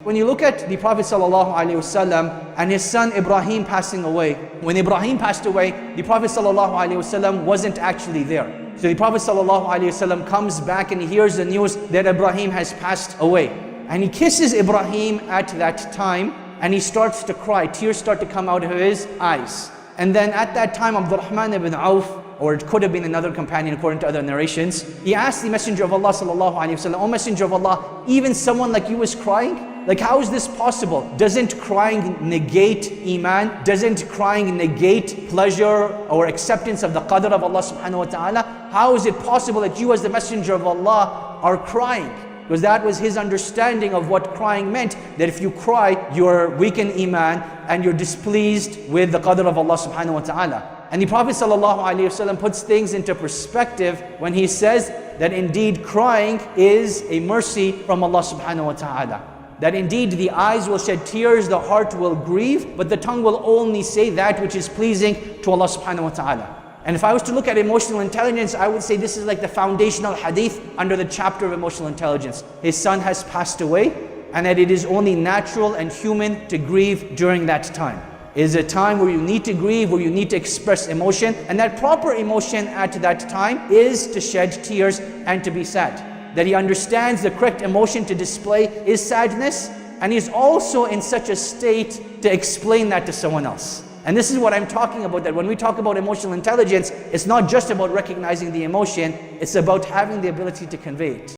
When you look at the Prophet ﷺ and his son Ibrahim passing away, when Ibrahim passed away, the Prophet ﷺ wasn't actually there. So the Prophet ﷺ comes back and he hears the news that Ibrahim has passed away. And he kisses Ibrahim at that time and he starts to cry. Tears start to come out of his eyes. And then at that time, Abdurrahman ibn Auf, or it could have been another companion according to other narrations, he asked the Messenger of Allah ﷺ, "O Messenger of Allah, even someone like you is crying? Like, how is this possible? Doesn't crying negate iman? Doesn't crying negate pleasure or acceptance of the qadr of Allah subhanahu wa ta'ala? How is it possible that you as the Messenger of Allah are crying?" Because that was his understanding of what crying meant, that if you cry, you're weak in iman and you're displeased with the qadr of Allah subhanahu wa ta'ala. And the Prophet ﷺ puts things into perspective when he says that indeed crying is a mercy from Allah subhanahu wa ta'ala. That indeed the eyes will shed tears, the heart will grieve, but the tongue will only say that which is pleasing to Allah subhanahu wa ta'ala. And if I was to look at emotional intelligence, I would say this is like the foundational hadith under the chapter of emotional intelligence. His son has passed away, and that it is only natural and human to grieve during that time. It is a time where you need to grieve, where you need to express emotion, and that proper emotion at that time is to shed tears and to be sad. That he understands the correct emotion to display is sadness, and he's also in such a state to explain that to someone else. And this is what I'm talking about, that when we talk about emotional intelligence, it's not just about recognizing the emotion, it's about having the ability to convey it.